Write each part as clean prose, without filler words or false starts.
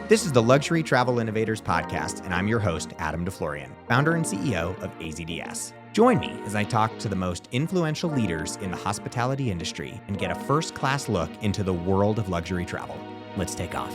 This is the Luxury Travel Innovators podcast, and I'm your host, Adam Deflorian, founder and CEO of AZDS. Join me as I talk to the most influential leaders in the hospitality industry and get a first-class look into the world of luxury travel. Let's take off.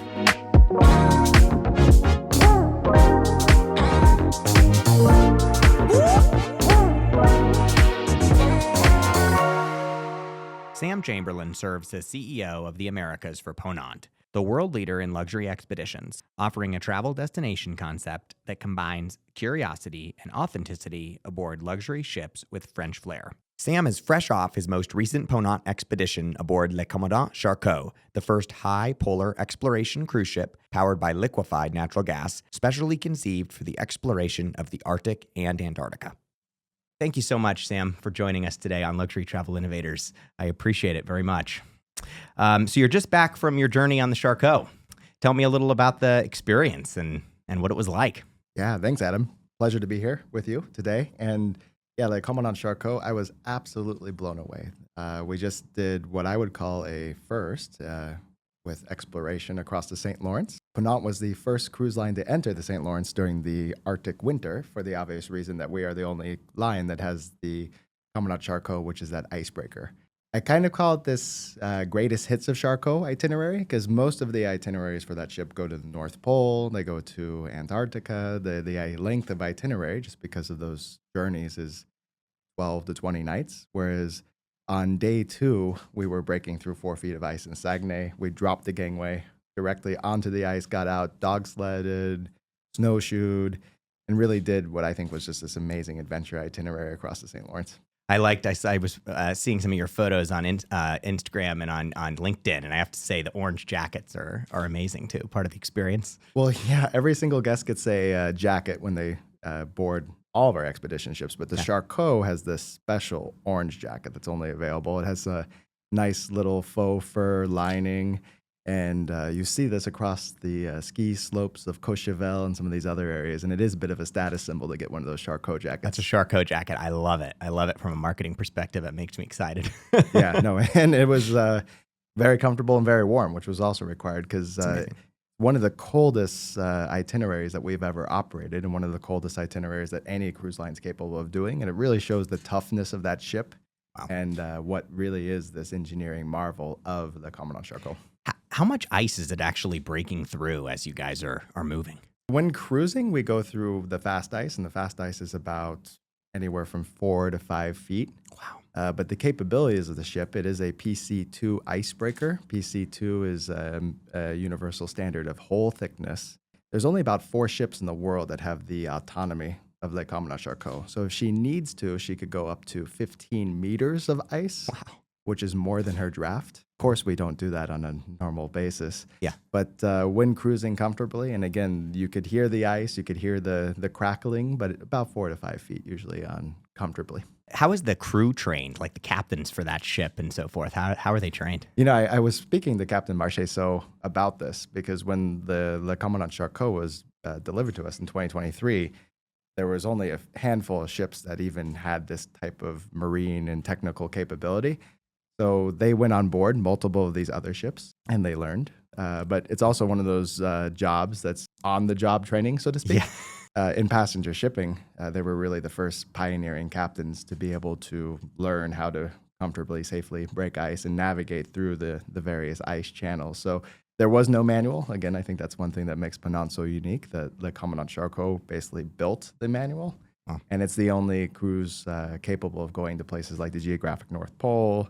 Sam Chamberlain serves as CEO of the Americas for Ponant, the world leader in luxury expeditions, offering a travel destination concept that combines curiosity and authenticity aboard luxury ships with French flair. Sam is fresh off his most recent Ponant expedition aboard Le Commandant Charcot, the first high polar exploration cruise ship powered by liquefied natural gas, specially conceived for the exploration of the Arctic and Antarctica. Thank you so much, Sam, for joining us today on Luxury Travel Innovators. I appreciate it very much. So you're just back from your journey on the Charcot. Tell me a little about the experience and what it was like. Yeah, thanks, Adam. Pleasure to be here with you today. And yeah, like Commandant Charcot, I was absolutely blown away. We just did what I would call a first with exploration across the St. Lawrence. Ponant was the first cruise line to enter the St. Lawrence during the Arctic winter, for the obvious reason that we are the only line that has the Commandant Charcot, which is that icebreaker. I kind of call it this greatest hits of Charcot itinerary, because most of the itineraries for that ship go to the North Pole, they go to Antarctica. The length of itinerary, just because of those journeys, is 12 to 20 nights, whereas on day 2, we were breaking through 4 feet of ice in Saguenay. We dropped the gangway directly onto the ice, got out, dog sledded, snowshoed, and really did what I think was just this amazing adventure itinerary across the St. Lawrence. I was seeing some of your photos on Instagram and on LinkedIn, and I have to say the orange jackets are amazing too, part of the experience. Well, yeah, every single guest gets a jacket when they board all of our expedition ships, but the Charcot has this special orange jacket that's only available. It has a nice little faux fur lining, and you see this across the ski slopes of Courchevel and some of these other areas, and it is a bit of a status symbol to get one of those Charcot jackets. That's a Charcot jacket. I love it. I love it from a marketing perspective. It makes me excited. Yeah, no, and it was very comfortable and very warm, which was also required because one of the coldest itineraries that we've ever operated, and one of the coldest itineraries that any cruise line is capable of doing. And it really shows the toughness of that ship. Wow. And what really is this engineering marvel of the Commandant Charcot. How much ice is it actually breaking through as you guys are moving? When cruising, we go through the fast ice, and the fast ice is about anywhere from 4 to 5 feet. Wow. But the capabilities of the ship, it is a PC2 icebreaker. PC2 is a universal standard of hull thickness. There's only about 4 ships in the world that have the autonomy of Le Commandant Charcot. So if she needs to, she could go up to 15 meters of ice, which is more than her draft. Of course, we don't do that on a normal basis. Yeah. But when cruising comfortably, and again, you could hear the ice, you could hear the crackling, but about 4 to 5 feet usually on comfortably. How is the crew trained, like the captains for that ship and so forth? How are they trained? You know, I was speaking to Captain Marchessault about this, because when the Le Commandant Charcot was delivered to us in 2023, there was only a handful of ships that even had this type of marine and technical capability. So they went on board multiple of these other ships, and they learned. But it's also one of those jobs that's on-the-job training, so to speak. Yeah. In passenger shipping, they were really the first pioneering captains to be able to learn how to comfortably, safely break ice and navigate through the various ice channels. So there was no manual. Again, I think that's one thing that makes Ponant so unique, that Le Commandant Charcot basically built the manual. Oh. And it's the only cruise capable of going to places like the geographic North Pole,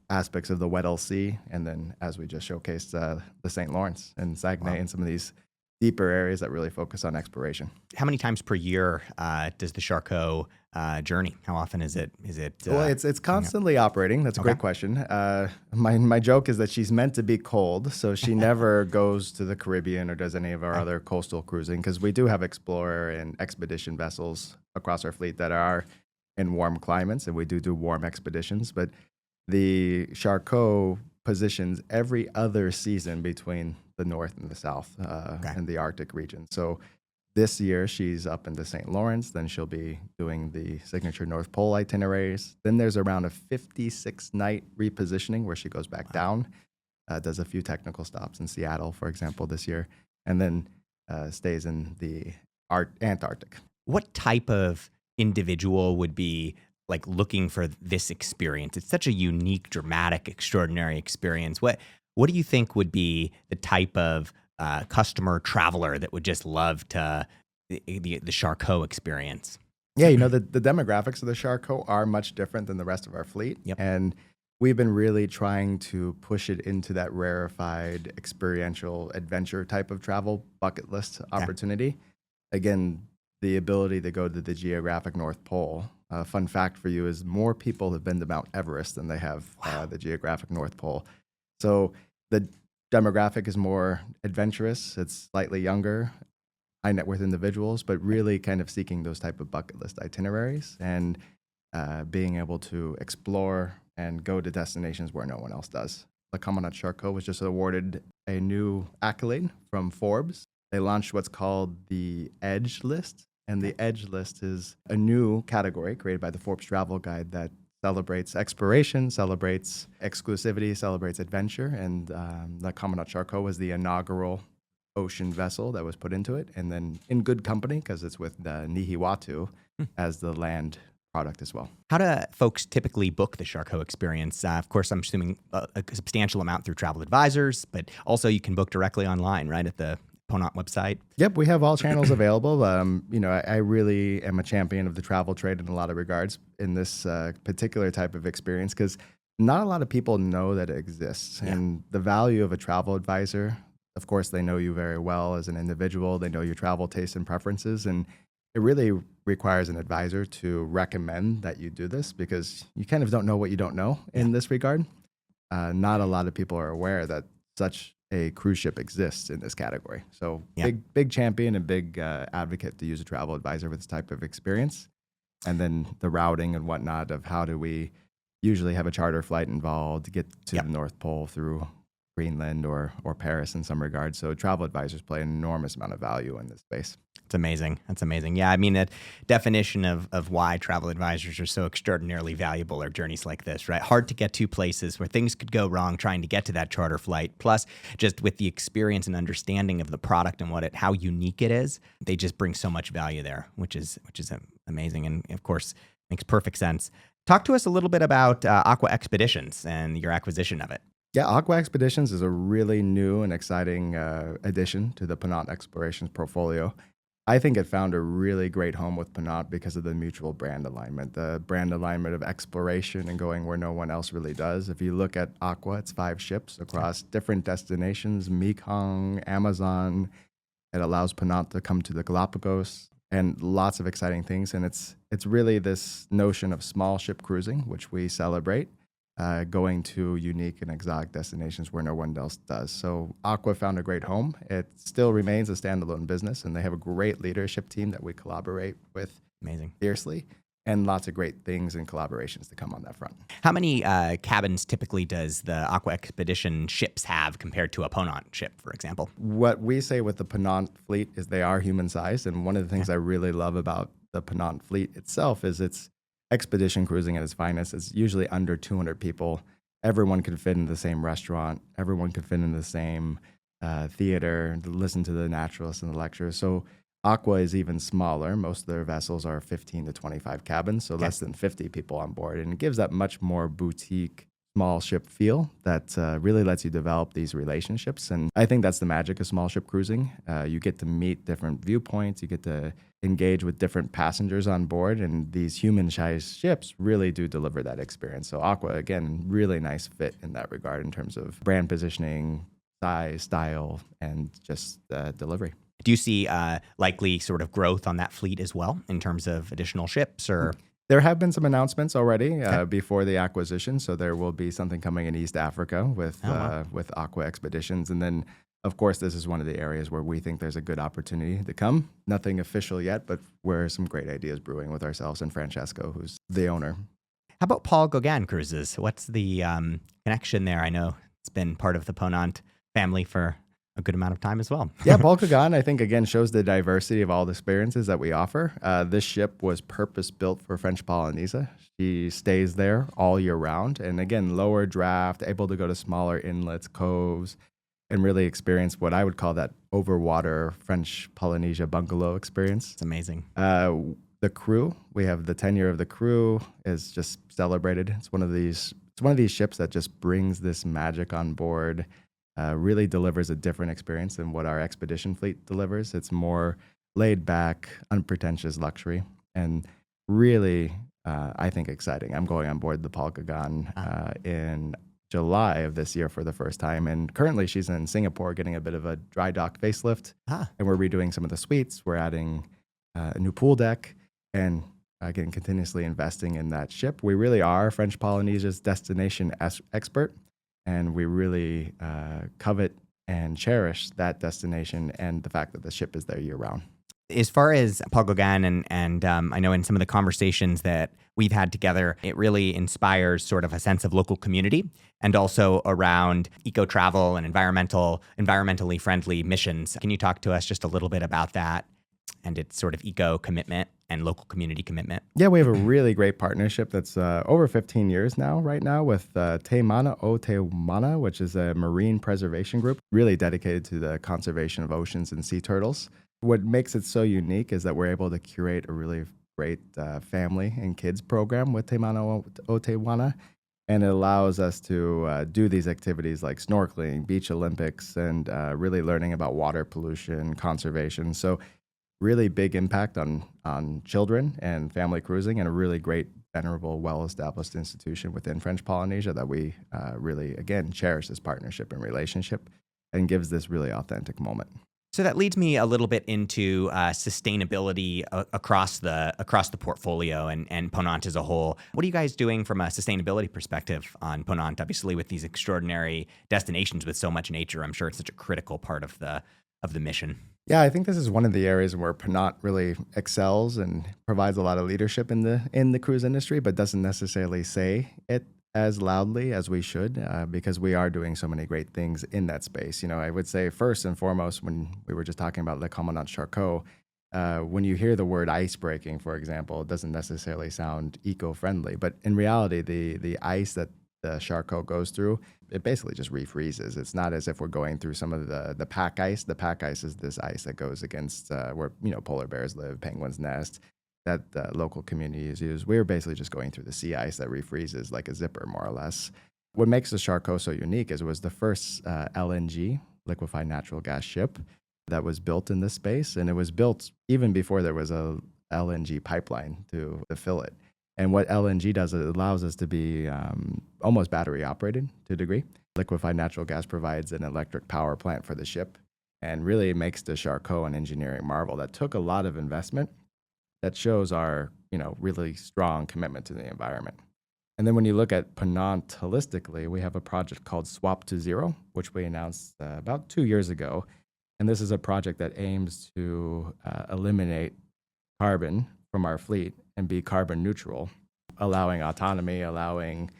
aspects of the Weddell Sea, and then, as we just showcased, the St. Lawrence and Saguenay and some of these deeper areas that really focus on exploration. How many times per year does the Charcot journey? How often is it? Well, it's constantly operating. That's a great question. My joke is that she's meant to be cold, so she never goes to the Caribbean or does any of our other coastal cruising, because we do have explorer and expedition vessels across our fleet that are in warm climates, and we do warm expeditions. But the Charcot positions every other season between the north and the south and the Arctic region. So this year she's up in the St. Lawrence, then she'll be doing the signature North Pole itineraries. Then there's around a 56-night repositioning where she goes back down, does a few technical stops in Seattle, for example, this year. and then stays in the Antarctic. What type of individual would be like looking for this experience? It's such a unique, dramatic, extraordinary experience. What do you think would be the type of customer traveler that would just love to the Charcot experience? Yeah, the demographics of the Charcot are much different than the rest of our fleet. Yep. And we've been really trying to push it into that rarefied, experiential adventure type of travel bucket list opportunity. Again, the ability to go to the geographic North Pole. Fun fact for you is more people have been to Mount Everest than they have the geographic North Pole. So the demographic is more adventurous. It's slightly younger, high net worth individuals, but really kind of seeking those type of bucket list itineraries and being able to explore and go to destinations where no one else does. The Ponant Charcot was just awarded a new accolade from Forbes. They launched what's called the Edge List, and the Edge List is a new category created by the Forbes Travel Guide that celebrates exploration, celebrates exclusivity, celebrates adventure, and the Ponant Charcot was the inaugural ocean vessel that was put into it, and then in good company because it's with Nihiwatu as the land product as well. How do folks typically book the Charcot experience? Of course, I'm assuming a substantial amount through travel advisors, but also you can book directly online, right, at the Ponant website? Yep, we have all channels available. I really am a champion of the travel trade in a lot of regards in this particular type of experience because not a lot of people know that it exists. Yeah. And the value of a travel advisor, of course, they know you very well as an individual. They know your travel tastes and preferences. And it really requires an advisor to recommend that you do this because you kind of don't know what you don't know in this regard. Not a lot of people are aware that such a cruise ship exists in this category. So big champion and big advocate to use a travel advisor with this type of experience. And then the routing and whatnot of how do we usually have a charter flight involved to get to the North Pole through Greenland or Paris in some regards. So travel advisors play an enormous amount of value in this space. It's amazing. That's amazing. Yeah, I mean, that definition of why travel advisors are so extraordinarily valuable are journeys like this, right? Hard to get to places where things could go wrong trying to get to that charter flight. Plus, just with the experience and understanding of the product and how unique it is, they just bring so much value there, which is amazing. And of course, makes perfect sense. Talk to us a little bit about Aqua Expeditions and your acquisition of it. Yeah, Aqua Expeditions is a really new and exciting addition to the Ponant Explorations portfolio. I think it found a really great home with Ponant because of the mutual brand alignment, the brand alignment of exploration and going where no one else really does. If you look at Aqua, it's 5 ships across different destinations, Mekong, Amazon. It allows Ponant to come to the Galapagos and lots of exciting things. And it's really this notion of small ship cruising, which we celebrate. Going to unique and exotic destinations where no one else does. So Aqua found a great home. It still remains a standalone business, and they have a great leadership team that we collaborate with fiercely, and lots of great things and collaborations to come on that front. How many cabins typically does the Aqua Expedition ships have compared to a Ponant ship, for example? What we say with the Ponant fleet is they are human-sized, and one of the things I really love about the Ponant fleet itself is it's expedition cruising at its finest. It's usually under 200 people. Everyone can fit in the same restaurant. Everyone can fit in the same theater, to listen to the naturalists and the lectures. So Aqua is even smaller. Most of their vessels are 15 to 25 cabins, so less than 50 people on board. And it gives that much more boutique, small ship feel that really lets you develop these relationships. And I think that's the magic of small ship cruising. You get to meet different viewpoints. You get to engage with different passengers on board. And these human-sized ships really do deliver that experience. So Aqua, again, really nice fit in that regard in terms of brand positioning, size, style, and just delivery. Do you see likely sort of growth on that fleet as well in terms of additional ships or? There have been some announcements already before the acquisition, so there will be something coming in East Africa with Aqua Expeditions. And then, of course, this is one of the areas where we think there's a good opportunity to come. Nothing official yet, but where some great ideas brewing with ourselves and Francesco, who's the owner. How about Paul Gauguin Cruises? What's the connection there? I know it's been part of the Ponant family for a good amount of time as well. Yeah, Paul Gauguin, I think, again, shows the diversity of all the experiences that we offer. This ship was purpose-built for French Polynesia. She stays there all year round. And again, lower draft, able to go to smaller inlets, coves, and really experience what I would call that overwater French Polynesia bungalow experience. It's amazing. The crew, we have the tenure of the crew is just celebrated. It's one of these ships that just brings this magic on board, really delivers a different experience than what our expedition fleet delivers. It's more laid back, unpretentious luxury, and really, I think, exciting. I'm going on board the Paul Gauguin in July of this year for the first time, and currently she's in Singapore getting a bit of a dry dock facelift, and we're redoing some of the suites. We're adding a new pool deck, and again, continuously investing in that ship. We really are French Polynesia's destination expert, and we really covet and cherish that destination and the fact that the ship is there year round. As far as Paul Gauguin, and I know in some of the conversations that we've had together, it really inspires sort of a sense of local community and also around eco-travel and environmentally friendly missions. Can you talk to us just a little bit about that and its sort of eco commitment and local community commitment? Yeah, we have a really great partnership that's over 15 years now, right now, with Te Mana o Te Mana, which is a marine preservation group, really dedicated to the conservation of oceans and sea turtles. What makes it so unique is that we're able to curate a really great family and kids program with Te Mana o Te Mana, and it allows us to do these activities like snorkeling, beach Olympics, and really learning about water pollution, conservation. So really big impact on children and family cruising, and a really great, venerable, well-established institution within French Polynesia that we really, again, cherish this partnership and relationship and gives this really authentic moment. So that leads me a little bit into sustainability across the portfolio and Ponant as a whole. What are you guys doing from a sustainability perspective on Ponant? Obviously, with these extraordinary destinations with so much nature, I'm sure it's such a critical part of the mission. Yeah, I think this is one of the areas where Ponant really excels and provides a lot of leadership in the cruise industry, but doesn't necessarily say it as loudly as we should, because we are doing so many great things in that space. You know, I would say first and foremost, when we were just talking about Le Commandant Charcot, when you hear the word ice breaking, for example, it doesn't necessarily sound eco-friendly, but in reality, the ice that the Charcot goes through, it basically just refreezes. It's not as if we're going through some of the pack ice. The pack ice is this ice that goes against where polar bears live, penguins nest, that local communities use. We're basically just going through the sea ice that refreezes like a zipper, more or less. What makes the Charcot so unique is it was the first LNG, liquefied natural gas ship, that was built in this space, and it was built even before there was a LNG pipeline to fill it. And what LNG does, it allows us to be almost battery operated to a degree. Liquefied natural gas provides an electric power plant for the ship, and really makes the Charcot an engineering marvel that took a lot of investment, that shows our really strong commitment to the environment. And then when you look at Ponant holistically, we have a project called Swap to Zero, which we announced about 2 years ago. And this is a project that aims to eliminate carbon from our fleet and be carbon neutral, allowing autonomy, allowing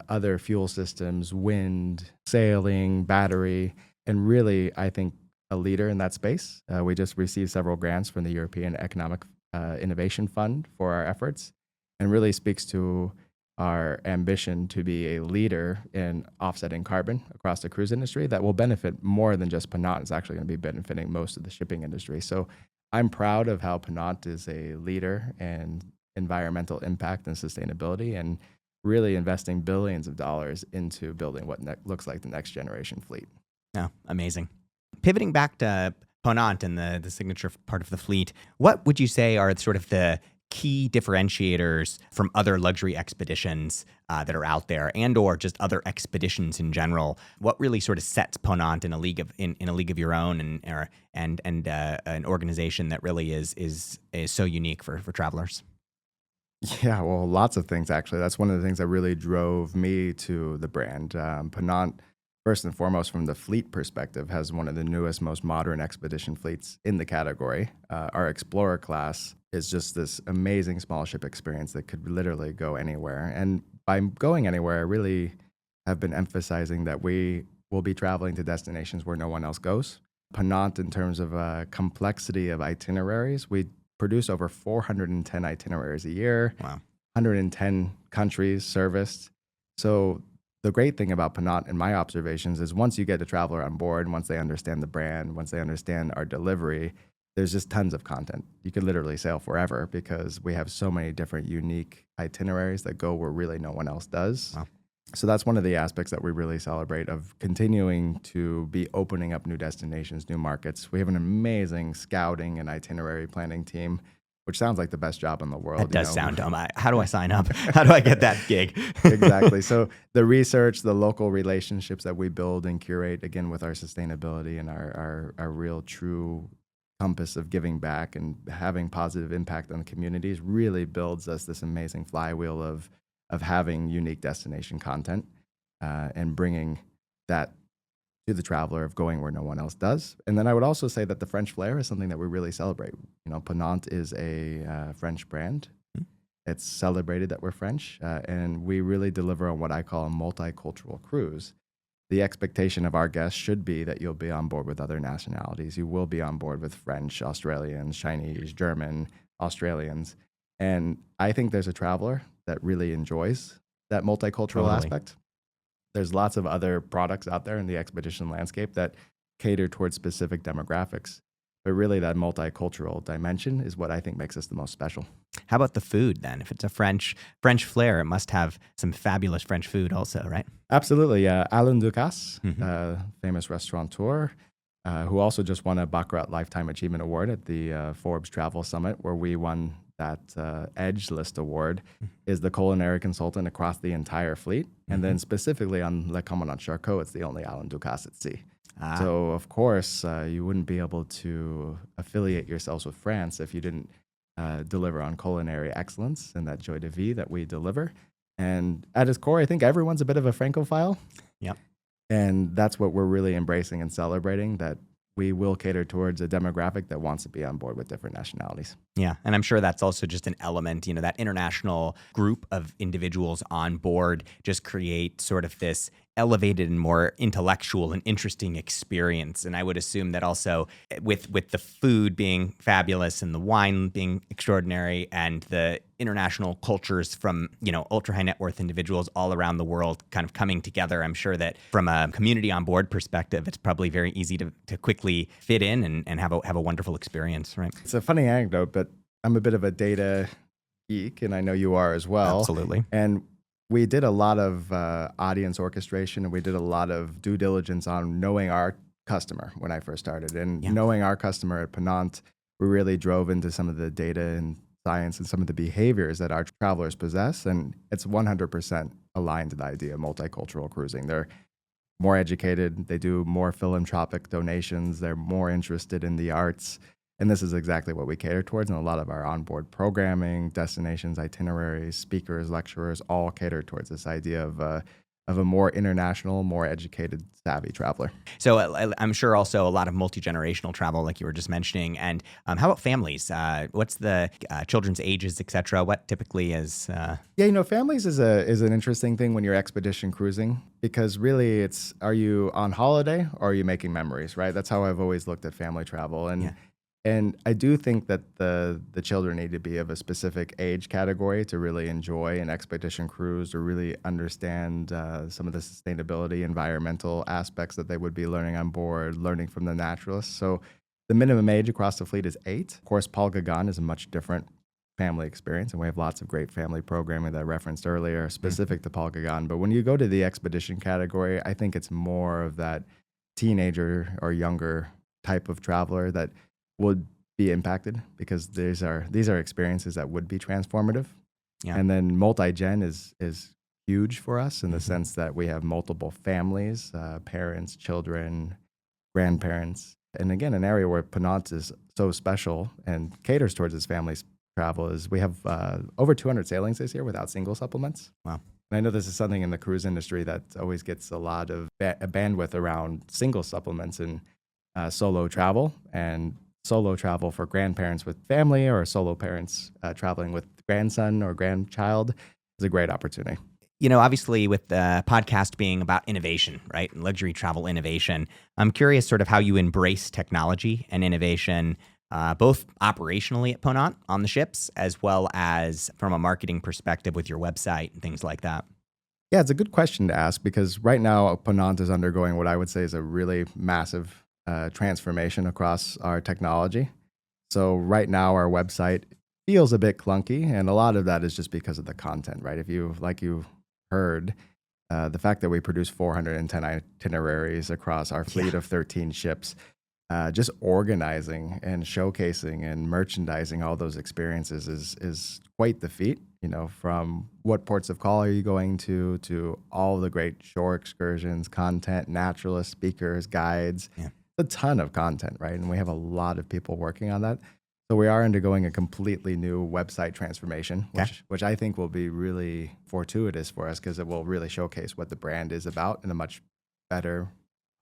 other fuel systems, wind, sailing, battery, and really, I think, a leader in that space. We just received several grants from the European Economic Innovation Fund for our efforts, and really speaks to our ambition to be a leader in offsetting carbon across the cruise industry that will benefit more than just Ponant. It's actually going to be benefiting most of the shipping industry. So I'm proud of how Ponant is a leader in environmental impact and sustainability, and really investing billions of dollars into building what looks like the next generation fleet. Oh, amazing. Pivoting back to Ponant and the signature part of the fleet, what would you say are sort of the key differentiators from other luxury expeditions that are out there, and or just other expeditions in general? What really sort of sets Ponant in a league of your own, and an organization that really is so unique for travelers? Yeah, well, lots of things actually. That's one of the things that really drove me to the brand. Ponant, first and foremost, from the fleet perspective, has one of the newest, most modern expedition fleets in the category. Our Explorer class is just this amazing small ship experience that could literally go anywhere. And by going anywhere, I really have been emphasizing that we will be traveling to destinations where no one else goes. Ponant, in terms of complexity of itineraries, we produce over 410 itineraries a year. Wow. 110 countries serviced. So the great thing about Ponant, in my observations, is once you get a traveler on board, once they understand the brand, once they understand our delivery, there's just tons of content. You could literally sail forever because we have so many different unique itineraries that go where really no one else does. Wow. So that's one of the aspects that we really celebrate, of continuing to be opening up new destinations, new markets. We have an amazing scouting and itinerary planning team, which sounds like the best job in the world. That does sound dumb. How do I sign up? How do I get that gig? Exactly. So the research, the local relationships that we build and curate, again, with our sustainability and our real true compass of giving back and having positive impact on the communities, really builds us this amazing flywheel of having unique destination content and bringing that to the traveler, of going where no one else does. And then I would also say that the French flair is something that we really celebrate. Ponant is a French brand. It's celebrated that we're French, and we really deliver on what I call a multicultural cruise. The expectation of our guests should be that you'll be on board with other nationalities. You will be on board with French, Australians, Chinese, German, Australians. And I think there's a traveler that really enjoys that multicultural aspect. There's lots of other products out there in the expedition landscape that cater towards specific demographics. But really, that multicultural dimension is what I think makes us the most special. How about the food then? If it's a French flair, it must have some fabulous French food also, right? Absolutely. Alain Ducasse, famous restaurateur, who also just won a Baccarat Lifetime Achievement Award at the Forbes Travel Summit, where we won that Edge List Award, is the culinary consultant across the entire fleet. And then specifically on Le Commandant Charcot, it's the only Alain Ducasse at sea. So, of course, you wouldn't be able to affiliate yourselves with France if you didn't deliver on culinary excellence and that joie de vivre that we deliver. And at its core, I think everyone's a bit of a Francophile. Yep. And that's what we're really embracing and celebrating, that we will cater towards a demographic that wants to be on board with different nationalities. Yeah, and I'm sure that's also just an element, that international group of individuals on board just create sort of this elevated and more intellectual and interesting experience. And I would assume that also with the food being fabulous and the wine being extraordinary and the international cultures from, ultra high net worth individuals all around the world kind of coming together, I'm sure that from a community on board perspective, it's probably very easy to quickly fit in and have a wonderful experience, right? It's a funny anecdote, but I'm a bit of a data geek, and I know you are as well. Absolutely. And we did a lot of audience orchestration, and we did a lot of due diligence on knowing our customer when I first started. And knowing our customer at Ponant, we really drove into some of the data and science and some of the behaviors that our travelers possess. And it's 100% aligned to the idea of multicultural cruising. They're more educated. They do more philanthropic donations. They're more interested in the arts. And this is exactly what we cater towards. And a lot of our onboard programming, destinations, itineraries, speakers, lecturers, all cater towards this idea of a more international, more educated, savvy traveler. So I'm sure also a lot of multi-generational travel, like you were just mentioning. And how about families? What's the children's ages, et cetera? What typically is... families is an interesting thing when you're expedition cruising, because really it's, are you on holiday or are you making memories, right? That's how I've always looked at family travel. And I do think that the children need to be of a specific age category to really enjoy an expedition cruise, or really understand some of the sustainability, environmental aspects that they would be learning on board, learning from the naturalists. So the minimum age across the fleet is 8. Of course, Paul Gauguin is a much different family experience, and we have lots of great family programming that I referenced earlier, specific to Paul Gauguin. But when you go to the expedition category, I think it's more of that teenager or younger type of traveler that would be impacted, because these are experiences that would be transformative. Yeah. And then multi-gen is huge for us in the sense that we have multiple families, parents, children, grandparents. And again, an area where Ponant is so special and caters towards its family's travel is we have over 200 sailings this year without single supplements. Wow. And I know this is something in the cruise industry that always gets a lot of bandwidth around single supplements and solo travel. And solo travel for grandparents with family, or solo parents traveling with grandson or grandchild, is a great opportunity. Obviously with the podcast being about innovation, right? And luxury travel innovation, I'm curious sort of how you embrace technology and innovation, both operationally at Ponant on the ships, as well as from a marketing perspective with your website and things like that. Yeah, it's a good question to ask because right now Ponant is undergoing what I would say is a really massive transformation across our technology. So right now our website feels a bit clunky, and a lot of that is just because of the content, right? If you like you heard, the fact that we produce 410 itineraries across our Yeah. fleet of 13 ships, just organizing and showcasing and merchandising all those experiences is quite the feat. You know, from what ports of call are you going to all the great shore excursions, content, naturalists, speakers, guides, Yeah. a ton of content, right? And we have a lot of people working on that. So we are undergoing a completely new website transformation, Okay. which I think will be really fortuitous for us because it will really showcase what the brand is about in a much better,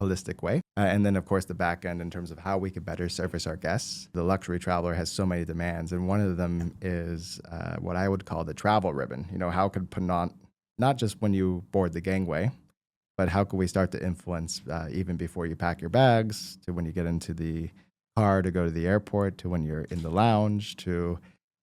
holistic way. And then, of course, the back end in terms of how we could better service our guests. The luxury traveler has so many demands, and one of them is what I would call the travel ribbon. You know, how could Ponant, not just when you board the gangway, but how can we start to influence even before you pack your bags, to when you get into the car to go to the airport, to when you're in the lounge, to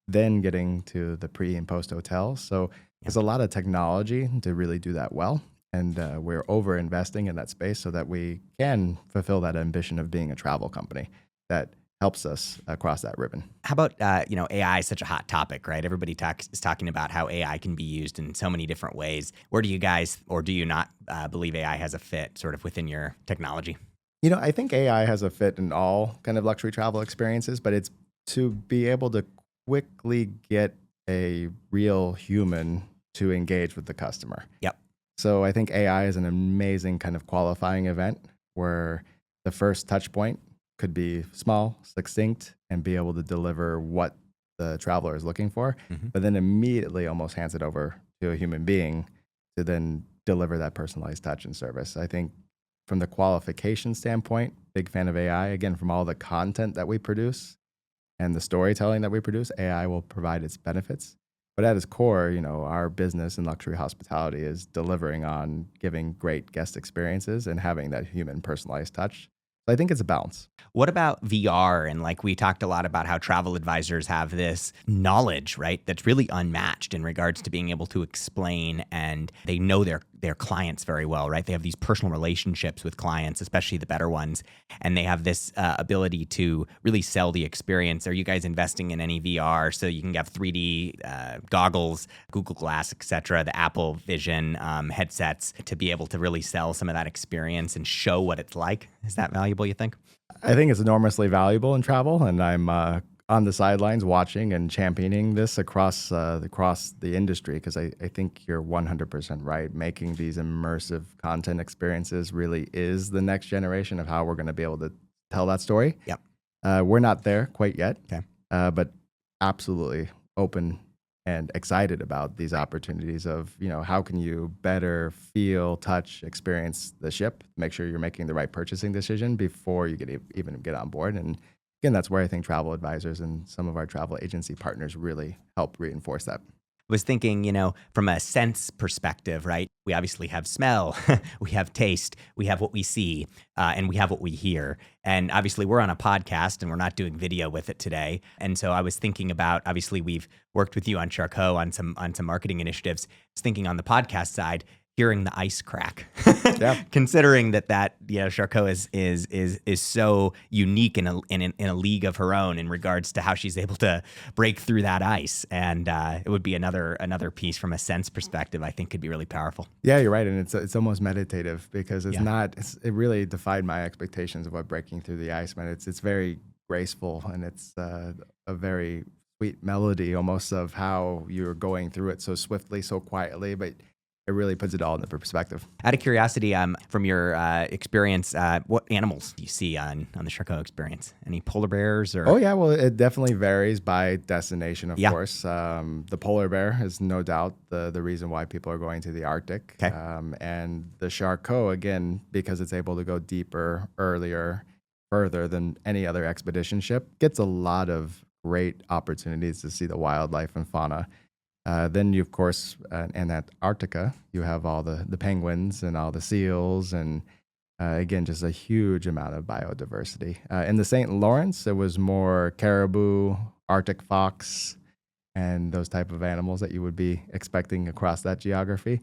then getting to the pre and post hotel. So there's a lot of technology to really do that well. And we're over investing in that space so that we can fulfill that ambition of being a travel company that helps us across that ribbon. How about, AI is such a hot topic, right? Everybody is talking about how AI can be used in so many different ways. Where do you guys, or do you not believe AI has a fit sort of within your technology? You know, I think AI has a fit in all kind of luxury travel experiences, but it's to be able to quickly get a real human to engage with the customer. Yep. So I think AI is an amazing kind of qualifying event where the first touch point could be small, succinct, and be able to deliver what the traveler is looking for, but then immediately almost hands it over to a human being to then deliver that personalized touch and service. I think from the qualification standpoint, big fan of AI. Again, from all the content that we produce and the storytelling that we produce, AI will provide its benefits. But at its core, you know, our business in luxury hospitality is delivering on giving great guest experiences and having that human personalized touch. So I think it's a balance. What about VR? And like we talked a lot about how travel advisors have this knowledge, right? That's really unmatched in regards to being able to explain, and they know their clients very well, right? They have these personal relationships with clients, especially the better ones, and they have this ability to really sell the experience. Are you guys investing in any VR so you can have 3D goggles, Google Glass, etc., the Apple Vision headsets to be able to really sell some of that experience and show what it's like? Is that valuable, you think? I think it's enormously valuable in travel, and I'm on the sidelines watching and championing this across the industry because I think you're 100% right. Making these immersive content experiences really is the next generation of how we're going to be able to tell that story. Yep. We're not there quite yet, Okay. but absolutely open and excited about these opportunities of, you know, how can you better feel, touch, experience the ship, make sure you're making the right purchasing decision before you even get on board. And again, that's where I think travel advisors and some of our travel agency partners really help reinforce that. Was thinking, from a sense perspective, right? We obviously have smell, we have taste, we have what we see, and we have what we hear. And obviously, we're on a podcast and we're not doing video with it today. And so I was thinking about, obviously, we've worked with you on Charcot on some marketing initiatives. I was thinking on the podcast side, hearing the ice crack. Yeah. Considering that Charcot is so unique in a league of her own in regards to how she's able to break through that ice, and it would be another piece from a sense perspective. I think could be really powerful. Yeah, you're right, and it's almost meditative because it's Yeah. not. It really defied my expectations of what breaking through the ice meant. It's very graceful, and it's a very sweet melody almost of how you're going through it so swiftly, so quietly, but it really puts it all into perspective. Out of curiosity, from your experience, what animals do you see on the Charcot experience? Any polar bears or? Oh yeah, well it definitely varies by destination, of Yeah. course. The polar bear is no doubt the reason why people are going to the Arctic. Okay. And the Charcot, again, because it's able to go deeper, earlier, further than any other expedition ship, gets a lot of great opportunities to see the wildlife and fauna. Then you, of course, in Antarctica, you have all the penguins and all the seals, and again, just a huge amount of biodiversity. In the St. Lawrence, it was more caribou, Arctic fox, and those type of animals that you would be expecting across that geography.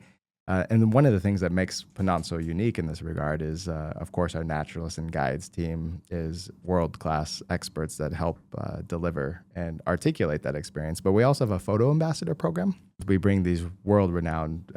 And one of the things that makes Ponant so unique in this regard is, of course, our naturalists and guides team is world-class experts that help deliver and articulate that experience. But we also have a photo ambassador program. We bring these world-renowned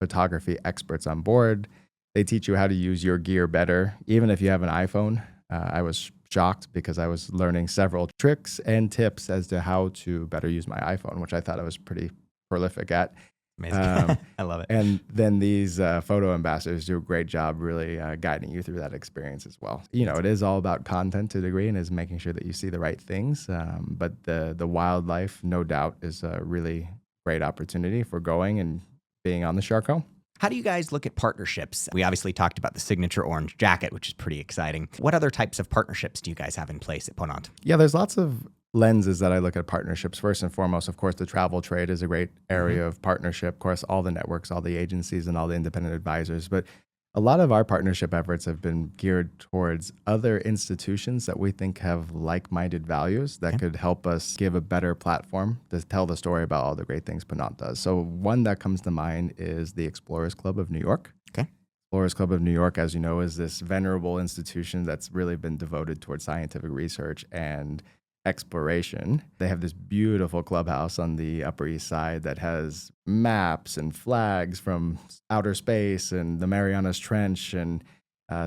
photography experts on board. They teach you how to use your gear better, even if you have an iPhone. I was shocked because I was learning several tricks and tips as to how to better use my iPhone, which I thought I was pretty prolific at. Amazing. I love it. And then these photo ambassadors do a great job really guiding you through that experience as well. You know, it is all about content to a degree and is making sure that you see the right things. But the wildlife, no doubt, is a really great opportunity for going and being on the Charcot. How do you guys look at partnerships? We obviously talked about the signature orange jacket, which is pretty exciting. What other types of partnerships do you guys have in place at Ponant? Yeah, there's lots of lenses that I look at partnerships. First and foremost, of course, the travel trade is a great area of partnership. Of course, all the networks, all the agencies, and all the independent advisors. But a lot of our partnership efforts have been geared towards other institutions that we think have like-minded values that could help us give a better platform to tell the story about all the great things Ponant does. So one that comes to mind is the Explorers Club of New York. Explorers Club of New York, as you know, is this venerable institution that's really been devoted towards scientific research and exploration. They have this beautiful clubhouse on the Upper East Side that has maps and flags from outer space and the Marianas Trench and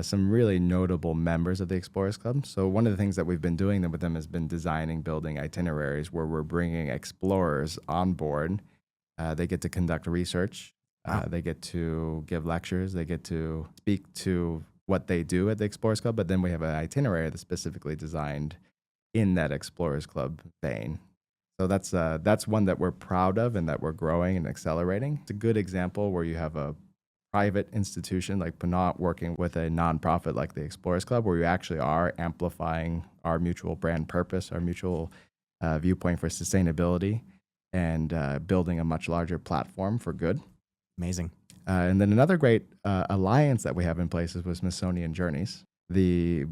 some really notable members of the Explorers Club. So one of the things that we've been doing with them has been designing, building itineraries where we're bringing explorers on board. They get to conduct research. They get to give lectures. They get to speak to what they do at the Explorers Club. But then we have an itinerary that's specifically designed in that Explorers Club vein. So that's one that we're proud of and that we're growing and accelerating. It's a good example where you have a private institution like Ponant working with a nonprofit like the Explorers Club, where you actually are amplifying our mutual brand purpose, our mutual viewpoint for sustainability, and building a much larger platform for good. Amazing. And then another great alliance that we have in place is with Smithsonian Journeys, the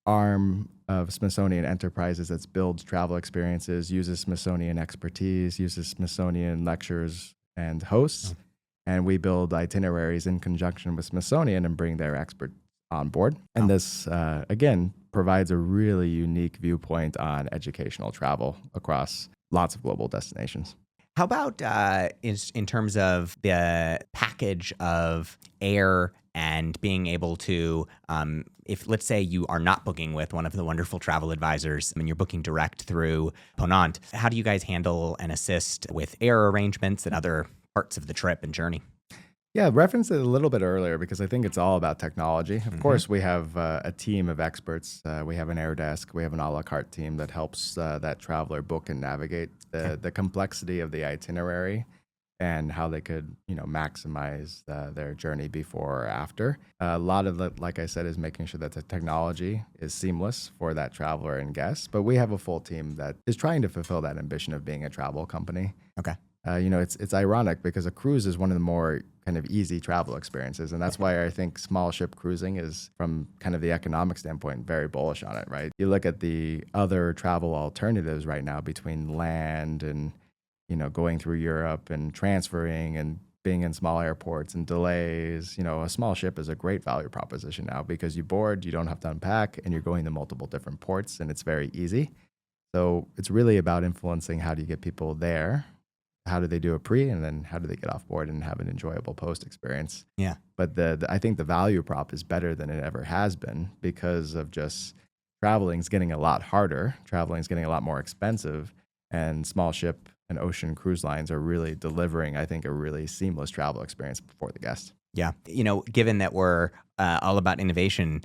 arm of Smithsonian Enterprises that builds travel experiences, uses Smithsonian expertise, uses Smithsonian lectures and hosts. And we build itineraries in conjunction with Smithsonian and bring their experts on board. And this, again, provides a really unique viewpoint on educational travel across lots of global destinations. How about in terms of the package of air and being able to, if let's say you are not booking with one of the wonderful travel advisors and you're booking direct through Ponant, how do you guys handle and assist with air arrangements and other parts of the trip and journey? Yeah, referenced it a little bit earlier because I think it's all about technology. Of course, we have a team of experts. We have an air desk. We have an a la carte team that helps that traveler book and navigate the complexity of the itinerary and how they could, maximize their journey before or after. A lot of it, like I said, is making sure that the technology is seamless for that traveler and guest. But we have a full team that is trying to fulfill that ambition of being a travel company. Okay. It's ironic because a cruise is one of the more kind of easy travel experiences. And that's why I think small ship cruising is, from kind of the economic standpoint, very bullish on it, right? You look at the other travel alternatives right now between land and, going through Europe and transferring and being in small airports and delays. A small ship is a great value proposition now because you board, you don't have to unpack, and you're going to multiple different ports, and it's very easy. So it's really about influencing how do you get people there. How do they do a pre, and then how do they get off board and have an enjoyable post experience? Yeah. But I think the value prop is better than it ever has been because of just traveling is getting a lot harder. Traveling is getting a lot more expensive, and small ship and ocean cruise lines are really delivering, I think, a really seamless travel experience for the guest. Yeah. Given that we're all about innovation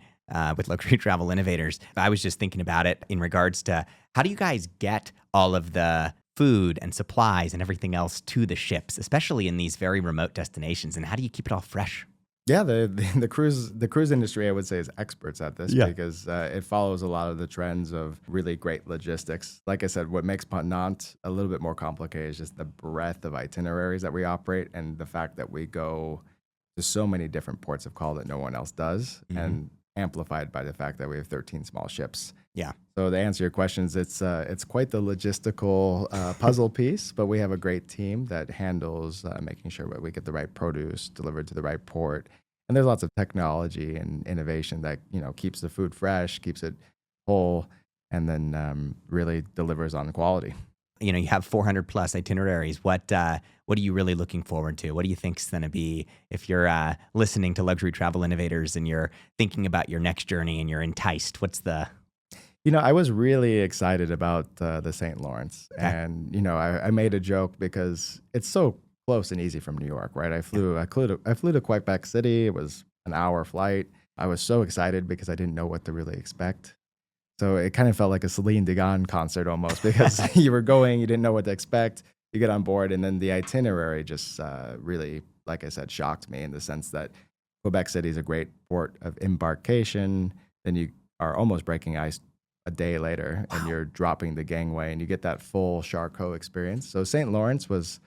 with Luxury Travel Innovators, I was just thinking about it in regards to how do you guys get all of the food and supplies and everything else to the ships, especially in these very remote destinations, and how do you keep it all fresh? Yeah, the cruise industry, I would say, is experts at this because it follows a lot of the trends of really great logistics. Like I said, what makes Ponant a little bit more complicated is just the breadth of itineraries that we operate and the fact that we go to so many different ports of call that no one else does. And amplified by the fact that we have 13 small ships. Yeah. So to answer your questions, it's quite the logistical puzzle piece, but we have a great team that handles making sure that we get the right produce delivered to the right port. And there's lots of technology and innovation that keeps the food fresh, keeps it whole, and then really delivers on quality. You have 400 plus itineraries. What are you really looking forward to? What do you think is going to be, if you're listening to Luxury Travel Innovators and you're thinking about your next journey and you're enticed? What's the... I was really excited about the St. Lawrence. Okay. And, I made a joke because it's so close and easy from New York, right? I flew to Quebec City. It was an hour flight. I was so excited because I didn't know what to really expect. So it kind of felt like a Celine Dion concert almost, because you were going, you didn't know what to expect. You get on board, and then the itinerary just really, like I said, shocked me in the sense that Quebec City is a great port of embarkation. Then you are almost breaking ice a day later, and you're dropping the gangway, and you get that full Charcot experience. So St. Lawrence was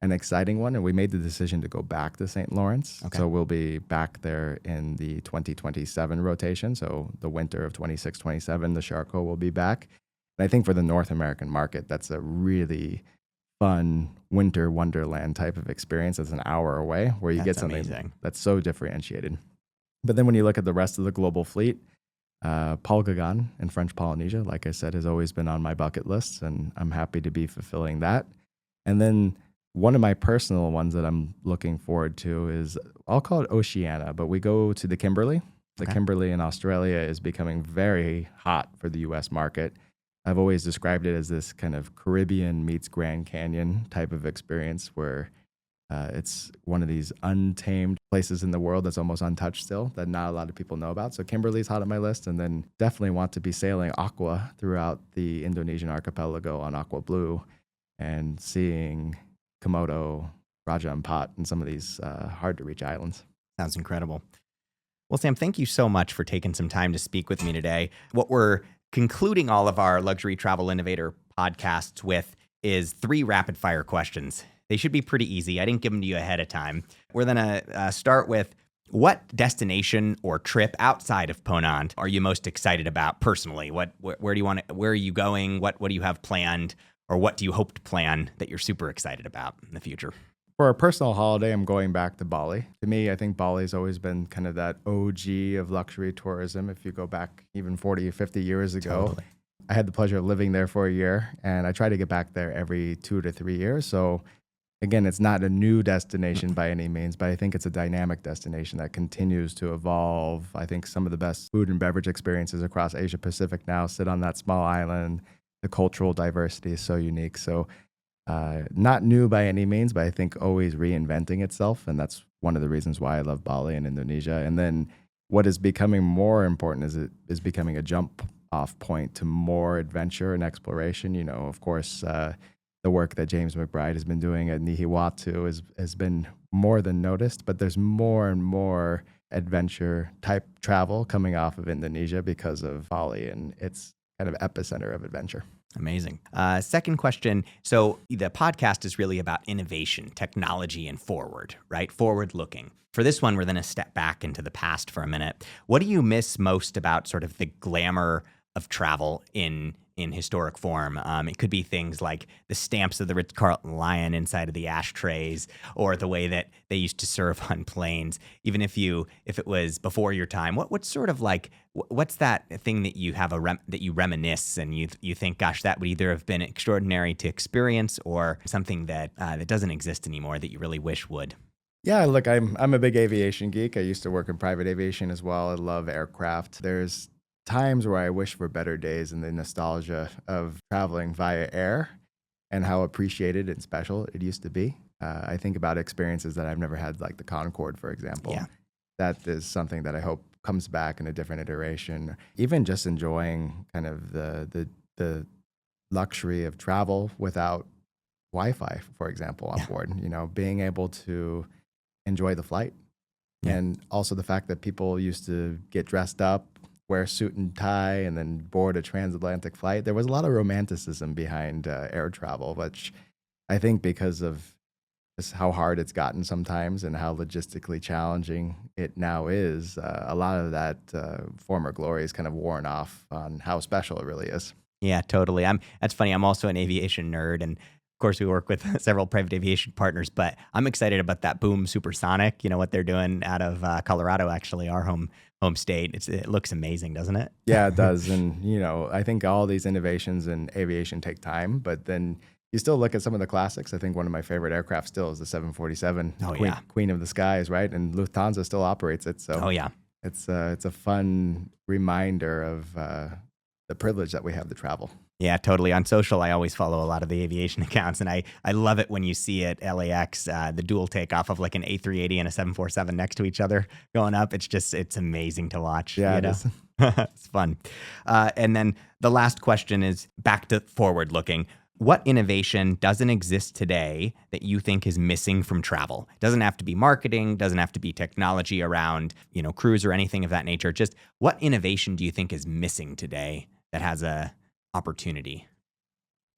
an exciting one, and we made the decision to go back to St. Lawrence. Okay. So we'll be back there in the 2027 rotation. So the winter of 26-27, the Charcot will be back. And I think for the North American market, that's a really fun winter wonderland type of experience. It's an hour away where you get something amazing. That's so differentiated. But then when you look at the rest of the global fleet, Paul Gauguin in French Polynesia, like I said, has always been on my bucket list, and I'm happy to be fulfilling that. And then one of my personal ones that I'm looking forward to is, I'll call it Oceania, but we go to the Kimberley. The Kimberley in Australia is becoming very hot for the US market. I've always described it as this kind of Caribbean meets Grand Canyon type of experience where it's one of these untamed places in the world that's almost untouched still, that not a lot of people know about. So Kimberley's hot on my list, and then definitely want to be sailing Aqua throughout the Indonesian archipelago on Aqua Blue and seeing Komodo, Raja Ampat, and some of these hard-to-reach islands. Sounds incredible. Well, Sam, thank you so much for taking some time to speak with me today. What we're concluding all of our Luxury Travel Innovator podcasts with is 3 rapid-fire questions. They should be pretty easy. I didn't give them to you ahead of time. We're going to start with, what destination or trip outside of Ponant are you most excited about personally? Where do you want to, where are you going? What do you have planned? Or what do you hope to plan that you're super excited about in the future? For a personal holiday, I'm going back to Bali. To me, I think Bali's always been kind of that OG of luxury tourism. If you go back even 40 or 50 years ago, Totally. I had the pleasure of living there for a year, and I try to get back there every 2 to 3 years. So again, it's not a new destination by any means, but I think it's a dynamic destination that continues to evolve. I think some of the best food and beverage experiences across Asia Pacific now sit on that small island. The cultural diversity is so unique. So not new by any means, but I think always reinventing itself. And that's one of the reasons why I love Bali and Indonesia. And then what is becoming more important is it is becoming a jump off point to more adventure and exploration. Of course, the work that James McBride has been doing at Nihiwatu has been more than noticed, but there's more and more adventure type travel coming off of Indonesia because of Bali and its kind of epicenter of adventure. Amazing. Second question. So the podcast is really about innovation, technology, and forward, right? Forward looking. For this one, we're going to step back into the past for a minute. What do you miss most about sort of the glamour of travel in historic form? It could be things like the stamps of the Ritz-Carlton Lion inside of the ashtrays, or the way that they used to serve on planes. Even if it was before your time, what's sort of like, what's that thing that you have that you reminisce and you think, gosh, that would either have been extraordinary to experience or something that doesn't exist anymore that you really wish would? Yeah, look, I'm a big aviation geek. I used to work in private aviation as well. I love aircraft. There's times where I wish for better days and the nostalgia of traveling via air and how appreciated and special it used to be. I think about experiences that I've never had, like the Concorde, for example. Yeah. That is something that I hope comes back in a different iteration. Even just enjoying kind of the luxury of travel without Wi-Fi, for example, on board. Being able to enjoy the flight. Yeah. And also the fact that people used to get dressed up, wear a suit and tie, and then board a transatlantic flight. There was a lot of romanticism behind air travel, which I think because of just how hard it's gotten sometimes and how logistically challenging it now is, a lot of that former glory is kind of worn off on how special it really is. Yeah, totally. That's funny. I'm also an aviation nerd, and of course, we work with several private aviation partners. But I'm excited about that Boom Supersonic. You know what they're doing out of Colorado, actually, our home state. It looks amazing, doesn't it? Yeah, it does. And, I think all these innovations in aviation take time, but then you still look at some of the classics. I think one of my favorite aircraft still is the 747, Oh Queen, yeah. Queen of the Skies, right? And Lufthansa still operates it. So Oh yeah. it's a fun reminder of the privilege that we have to travel. Yeah, totally. On social, I always follow a lot of the aviation accounts, and I love it when you see at LAX the dual takeoff of like an A380 and a 747 next to each other going up. It's amazing to watch. Yeah, you it know? is. It's fun. And then the last question is back to forward looking. What innovation doesn't exist today that you think is missing from travel? It doesn't have to be marketing, doesn't have to be technology around, cruise or anything of that nature. Just what innovation do you think is missing today that has a opportunity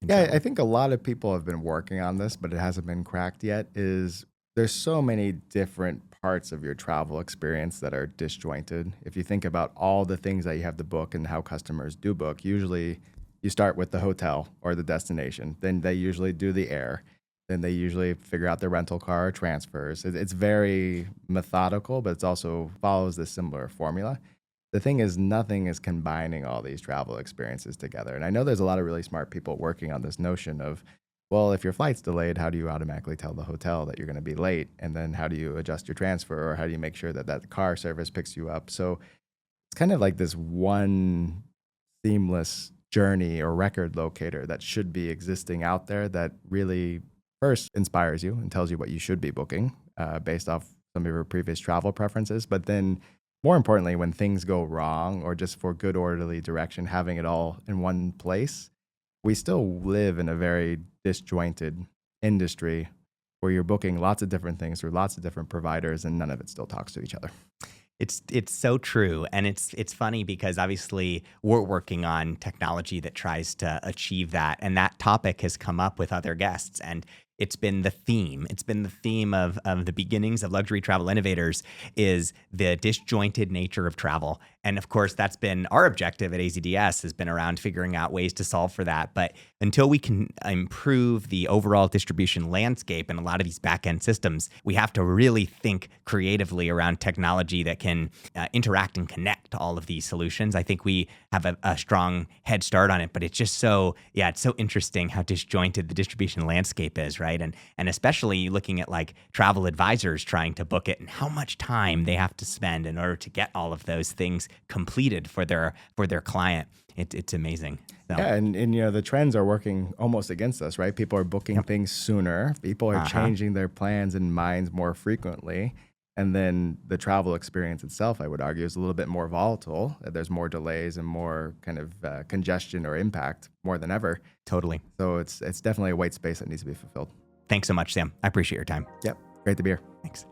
in Yeah, I travel? think a lot of people have been working on this, but it hasn't been cracked yet. Is there's so many different parts of your travel experience that are disjointed. If you think about all the things that you have to book and how customers do book, usually you start with the hotel or the destination. Then they usually do the air. Then they usually figure out their rental car or transfers. It's very methodical, but it's also follows this similar formula. The thing is, nothing is combining all these travel experiences together. And I know there's a lot of really smart people working on this notion of, well, if your flight's delayed, how do you automatically tell the hotel that you're going to be late? And then how do you adjust your transfer, or how do you make sure that that car service picks you up? So it's kind of like this one seamless journey or record locator that should be existing out there that really first inspires you and tells you what you should be booking based off some of your previous travel preferences. But then more importantly, when things go wrong or just for good orderly direction, having it all in one place, we still live in a very disjointed industry where you're booking lots of different things through lots of different providers and none of it still talks to each other. It's so true, and it's funny because obviously we're working on technology that tries to achieve that, and that topic has come up with other guests, and it's been the theme. It's been the theme of the beginnings of Luxury Travel Innovators is the disjointed nature of travel, and of course that's been our objective at AZDS has been around figuring out ways to solve for that. But until we can improve the overall distribution landscape and a lot of these back end systems, we have to really think creatively around technology that can interact and connect all of these solutions. I think we have a strong head start on it, but it's just it's so interesting how disjointed the distribution landscape is, right? And especially looking at like travel advisors trying to book it and how much time they have to spend in order to get all of those things completed for their client. It's amazing. So. Yeah, and the trends are working almost against us, right? People are booking things sooner. People are changing their plans and minds more frequently. And then the travel experience itself, I would argue, is a little bit more volatile. There's more delays and more kind of congestion or impact more than ever. Totally. So it's definitely a white space that needs to be fulfilled. Thanks so much, Sam. I appreciate your time. Yep. Great to be here. Thanks.